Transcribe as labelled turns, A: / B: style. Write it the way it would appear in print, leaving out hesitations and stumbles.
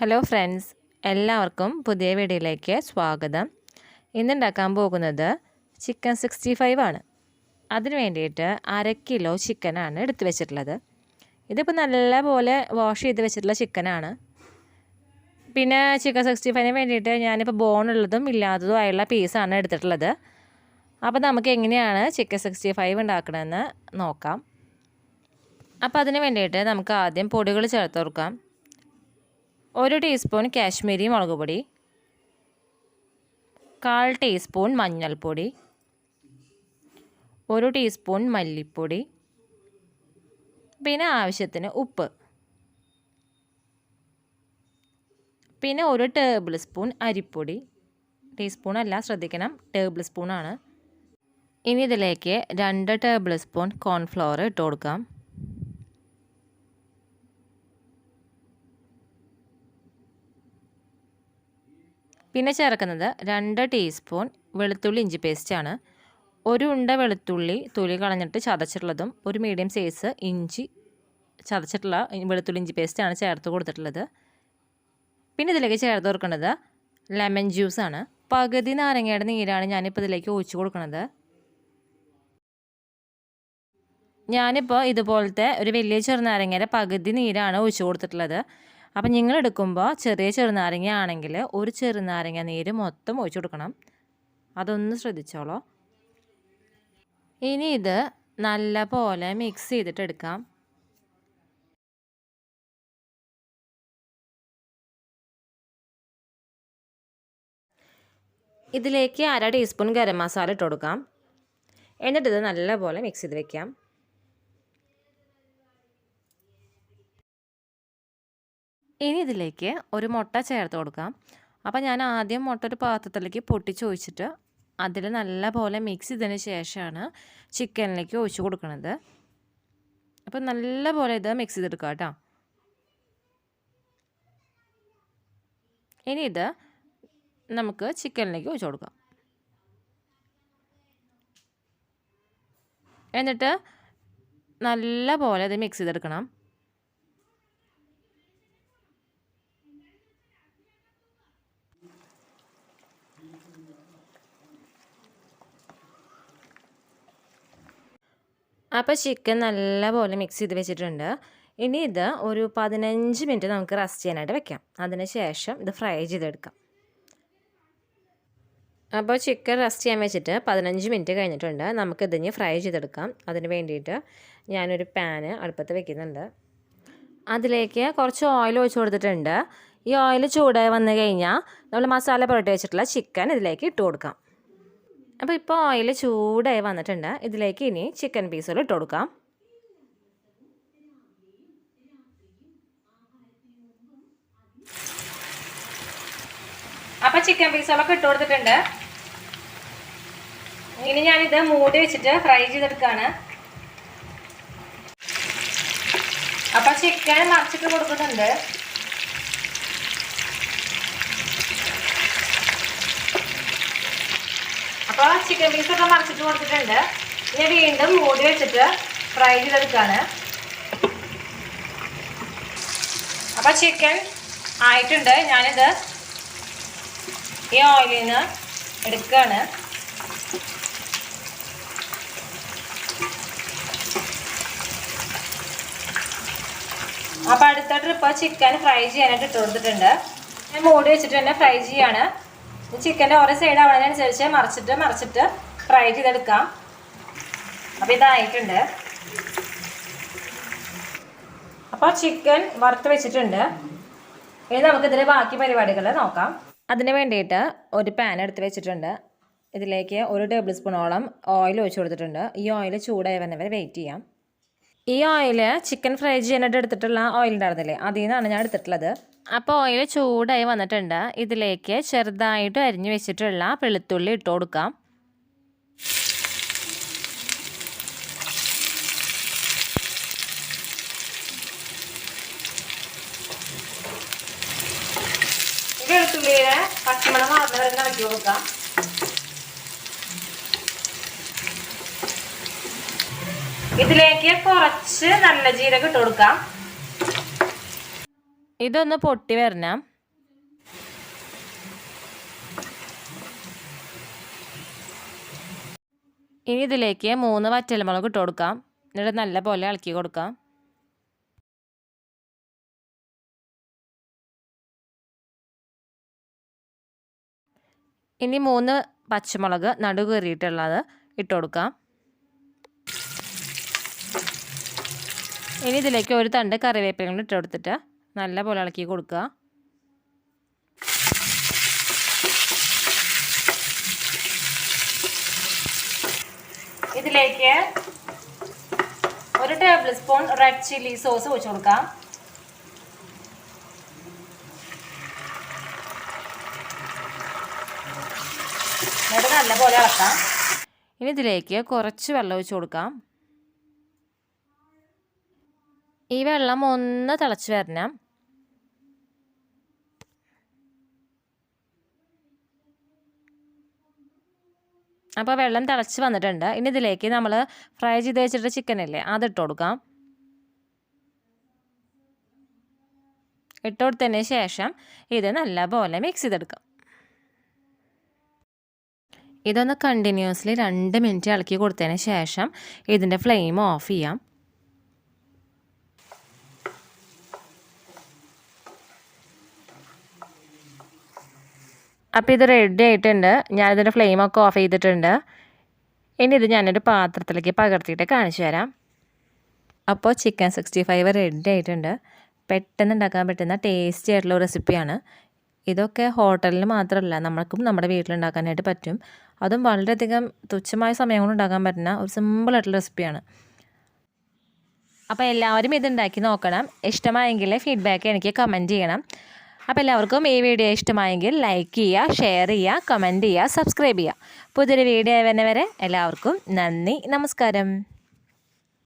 A: Hello friends, എല്ലാവർക്കും പുതിയ വീഡിയോയിലേക്ക് സ്വാഗതം. ഇന്നുണ്ടാക്കാൻ പോകുന്നത് ചിക്കൻ 65 ആണ്. അതിന് വേണ്ടിയിട്ട് 1/2 കിലോ ചിക്കനാണ് എടുത്തു വെച്ചിട്ടുള്ളത്. ഇതിപ്പോൾ നല്ലപോലെ വാഷ് ചെയ്ത് വെച്ചിട്ടുള്ള ചിക്കനാണ്. പിന്നെ ചിക്കൻ 65ന് വേണ്ടിയിട്ട് ഞാനിപ്പോൾ ബോണുള്ളതും ഇല്ലാത്തതും ആയുള്ള പീസാണ് എടുത്തിട്ടുള്ളത്. അപ്പോൾ നമുക്ക് എങ്ങനെയാണ് ചിക്കൻ 65 ഉണ്ടാക്കണമെന്ന് നോക്കാം. അപ്പോൾ അതിന് വേണ്ടിയിട്ട് നമുക്ക് ആദ്യം പൊടികൾ ചേർത്ത് കൊടുക്കാം. 1 ടീസ്പൂൺ കാശ്മീരി മുളക് പൊടി, 1/4 ടീസ്പൂൺ മഞ്ഞൾപ്പൊടി, 1 ടീസ്പൂൺ മല്ലിപ്പൊടി, പിന്നെ ആവശ്യത്തിന് ഉപ്പ്, പിന്നെ 1 ടേബിൾ സ്പൂൺ അരിപ്പൊടി. ടീസ്പൂൺ അല്ല, ശ്രദ്ധിക്കണം, ടേബിൾ സ്പൂണാണ്. ഇനി ഇതിലേക്ക് 2 ടേബിൾ സ്പൂൺ കോൺഫ്ലവർ ഇട്ട് കൊടുക്കാം. പിന്നെ ചേർക്കുന്നത് 2 ടീസ്പൂൺ വെളുത്തുള്ളി ഇഞ്ചി പേസ്റ്റാണ്. 1 ഉണ്ട വെളുത്തുള്ളി തൊലി കളഞ്ഞിട്ട് ചതച്ചിട്ടുള്ളതും 1 മീഡിയം സൈസ് ഇഞ്ചി ചതച്ചിട്ടുള്ള വെളുത്തുള്ളി ഇഞ്ചി പേസ്റ്റാണ് ചേർത്ത് കൊടുത്തിട്ടുള്ളത്. പിന്നെ ഇതിലേക്ക് ചേർത്ത് കൊടുക്കുന്നത് ലെമൺ ജ്യൂസാണ്. പകുതി നാരങ്ങയുടെ നീരാണ് ഞാനിപ്പോൾ ഇതിലേക്ക് ഒഴിച്ച് കൊടുക്കുന്നത്. ഞാനിപ്പോൾ ഇതുപോലത്തെ ഒരു വലിയ ചെറുനാരങ്ങയുടെ പകുതി നീരാണ് ഒഴിച്ച് കൊടുത്തിട്ടുള്ളത്. അപ്പം നിങ്ങൾ എടുക്കുമ്പോൾ ചെറിയ ചെറുനാരങ്ങ ആണെങ്കിൽ 1 ചെറുനാരങ്ങ നീര് മൊത്തം ഒഴിച്ചു കൊടുക്കണം. അതൊന്ന് ശ്രദ്ധിച്ചോളൂ. ഇനി ഇത് നല്ല പോലെ മിക്സ് ചെയ്തിട്ട് എടുക്കാം. ഇതിലേക്ക് 1/2 ടീസ്പൂൺ ഗരം മസാല ഇട്ട് കൊടുക്കാം. എന്നിട്ടിത് നല്ല പോലെ മിക്സ് ചെയ്ത് വെക്കാം. ഇനി ഇതിലേക്ക് ഒരു മുട്ട ചേർത്ത് കൊടുക്കാം. അപ്പോൾ ഞാൻ ആദ്യം മുട്ട ഒരു പാത്രത്തിലേക്ക് പൊട്ടിച്ച് ഒഴിച്ചിട്ട് അതിൽ നല്ല പോലെ മിക്സ് ചെയ്തതിന് ശേഷമാണ് ചിക്കനിലേക്ക് ഒഴിച്ച് കൊടുക്കുന്നത്. അപ്പോൾ നല്ല പോലെ ഇത് മിക്സ് ചെയ്തെടുക്കുക കേട്ടോ. ഇനി ഇത് നമുക്ക് ചിക്കനിലേക്ക് ഒഴിച്ച് കൊടുക്കാം. എന്നിട്ട് നല്ല പോലെ ഇത് മിക്സ് ചെയ്തെടുക്കണം. അപ്പോൾ ചിക്കൻ നല്ലപോലെ മിക്സ് ചെയ്ത് വെച്ചിട്ടുണ്ട്. ഇനി ഇത് ഒരു 15 മിനിറ്റ് നമുക്ക് റെസ്റ്റ് ചെയ്യാനായിട്ട് വെക്കാം. അതിന് ശേഷം ഇത് ഫ്രൈ ചെയ്തെടുക്കാം. അപ്പോൾ ചിക്കൻ റെസ്റ്റ് ചെയ്യാൻ വെച്ചിട്ട് 15 മിനിറ്റ് കഴിഞ്ഞിട്ടുണ്ട്. നമുക്കിതിന് ഫ്രൈ ചെയ്തെടുക്കാം. അതിന് വേണ്ടിയിട്ട് ഞാനൊരു പാന് അടുപ്പത്ത് വെക്കുന്നുണ്ട്. അതിലേക്ക് കുറച്ച് ഓയിൽ ഒഴിച്ച് കൊടുത്തിട്ടുണ്ട്. ഈ ഓയിൽ ചൂടായി വന്നു കഴിഞ്ഞാൽ നമ്മൾ മസാല പുരട്ടി വെച്ചിട്ടുള്ള ചിക്കൻ ഇതിലേക്ക് ഇട്ട് കൊടുക്കാം. അപ്പോൾ ഇപ്പോൾ ഓയിൽ ചൂടായി വന്നിട്ടുണ്ട്. ഇതിലേക്ക് ഇനി ചിക്കൻ പീസുകൾ ഇട്ട് കൊടുക്കാം. അപ്പോൾ ചിക്കൻ പീസുകളൊക്കെ ഇട്ട് കൊടുത്തിട്ടുണ്ട്. ഇനി ഞാനിത് മൂടി വെച്ചിട്ട് ഫ്രൈ ചെയ്തെടുക്കുകയാണ്. അപ്പോൾ ചിക്കൻ മറിച്ചിട്ട് കൊടുക്കുന്നുണ്ട്. അപ്പോൾ ചിക്കൻ പീസൊക്കെ മറിച്ചിട്ട് കൊടുത്തിട്ടുണ്ട്. ഇനി വീണ്ടും മൂടി വെച്ചിട്ട് ഫ്രൈ ചെയ്തെടുക്കുകയാണ്. അപ്പോൾ ചിക്കൻ ആയിട്ടുണ്ട്. ഞാനിത് ഈ ഓയിലിൽ നിന്ന് എടുക്കുകയാണ്. അപ്പോൾ അടുത്ത ട്രിപ്പ് ചിക്കൻ ഫ്രൈ ചെയ്യാനായിട്ട് ഇട്ട് കൊടുത്തിട്ടുണ്ട്. ഞാൻ മൂടി വെച്ചിട്ട് തന്നെ ഫ്രൈ ചെയ്യാണ്. ചിക്കൻ്റെ ഓരോ സൈഡ് ആവുന്നതിനനുസരിച്ച് മറിച്ചിട്ട് ഫ്രൈ ചെയ്തെടുക്കാം. അപ്പോൾ ഇതായിട്ടുണ്ട്. അപ്പോൾ ചിക്കൻ വറുത്ത് വെച്ചിട്ടുണ്ട്. ഇനി നമുക്കിതിൽ ബാക്കി പരിപാടികൾ നോക്കാം. അതിന് വേണ്ടിയിട്ട് ഒരു പാൻ എടുത്ത് വെച്ചിട്ടുണ്ട്. ഇതിലേക്ക് 1 ടേബിൾ സ്പൂണോളം ഓയിൽ ഒഴിച്ച് കൊടുത്തിട്ടുണ്ട്. ഈ ഓയിൽ ചൂടായി വന്നവരെ വെയിറ്റ് ചെയ്യാം. ഈ ഓയിൽ ചിക്കൻ ഫ്രൈ ചെയ്യാനായിട്ട് എടുത്തിട്ടുള്ള ഓയിൽ ഉണ്ടായിരുന്നില്ലേ, അതിൽ നിന്നാണ് ഞാൻ എടുത്തിട്ടുള്ളത്. അപ്പോൾ ഓയിൽ ചൂടായി വന്നിട്ടുണ്ട്. ഇതിലേക്ക് ചെറുതായിട്ട് അരിഞ്ഞു വെച്ചിട്ടുള്ള വെളുത്തുള്ളി ഇട്ട് കൊടുക്കാം. വെളുത്തുള്ളിയുടെ പച്ചമണം മാറുന്നവരെ ഇളക്കി കൊടുക്കാം. ഇതിലേക്ക് കുറച്ച് നല്ല ജീരകം ഇട്ട് കൊടുക്കാം. ഇതൊന്ന് പൊട്ടി വരണം. ഇനി ഇതിലേക്ക് 3 വറ്റൽമുളക് ഇട്ട് കൊടുക്കാം. എന്നിട്ട് നല്ലപോലെ ഇളക്കി കൊടുക്കാം. ഇനി 3 പച്ചമുളക് നടുകീറിയിട്ടുള്ളത് ഇട്ട് കൊടുക്കാം. ഇനി ഇതിലേക്ക് ഒരു തണ്ട് കറിവേപ്പില ഇട്ട് കൊടുത്തിട്ട് നല്ലപോലെ ഇളക്കി കൊടുക്കുക. ഇതിലേക്ക് 1 table spoon red chilli sauce ഒഴിച്ചു കൊടുക്കാം. എന്നിട്ട് നല്ലപോലെ ഇളക്കാം. ഇനി ഇതിലേക്ക് കുറച്ച് വെള്ളം ഒഴിച്ചു കൊടുക്കാം. ഈ വെള്ളം ഒന്ന് തിളച്ച് വരണം. അപ്പോൾ വെള്ളം തിളച്ച് വന്നിട്ടുണ്ട്. ഇനി ഇതിലേക്ക് നമ്മൾ ഫ്രൈ ചെയ്ത് വെച്ചിട്ട് ചിക്കനില്ലേ അതിട്ട് കൊടുക്കാം. ഇട്ട് കൊടുത്തതിന് ശേഷം ഇത് നല്ലപോലെ മിക്സ് ചെയ്തെടുക്കാം. ഇതൊന്ന് കണ്ടിന്യൂസ്ലി 2 മിനിറ്റ് ഇളക്കി കൊടുത്തതിന് ശേഷം ഇതിൻ്റെ ഫ്ലെയിം ഓഫ് ചെയ്യാം. അപ്പോൾ ഇത് റെഡി ആയിട്ടുണ്ട്. ഞാനിതിൻ്റെ ഫ്ലെയിമൊക്കെ ഓഫ് ചെയ്തിട്ടുണ്ട്. ഇനി ഇത് ഞാനൊരു പാത്രത്തിലേക്ക് പകർത്തിയിട്ട് കാണിച്ചു തരാം. അപ്പോൾ ചിക്കൻ 65 റെഡി ആയിട്ടുണ്ട്. പെട്ടെന്ന് ഉണ്ടാക്കാൻ പറ്റുന്ന ടേസ്റ്റി ആയിട്ടുള്ള റെസിപ്പിയാണ്. ഇതൊക്കെ ഹോട്ടലിൽ മാത്രമല്ല നമ്മൾക്കും നമ്മുടെ വീട്ടിലുണ്ടാക്കാനായിട്ട് പറ്റും. അതും വളരെയധികം തുച്ഛമായ സമയം കൊണ്ട് ഉണ്ടാക്കാൻ പറ്റുന്ന ഒരു സിമ്പിളായിട്ടുള്ള റെസിപ്പിയാണ്. അപ്പോൾ എല്ലാവരും ഇതുണ്ടാക്കി നോക്കണം. ഇഷ്ടമായെങ്കിൽ ഫീഡ്ബാക്ക് എനിക്ക് കമൻറ്റ് ചെയ്യണം. അപ്പോൾ എല്ലാവർക്കും ഈ വീഡിയോ ഇഷ്ടമായെങ്കിൽ ലൈക്ക് ചെയ്യുക, ഷെയർ ചെയ്യുക, കമൻറ്റ് ചെയ്യുക, സബ്സ്ക്രൈബ് ചെയ്യുക. പുതിയൊരു വീഡിയോ വരുന്നവരെ എല്ലാവർക്കും നന്ദി, നമസ്കാരം.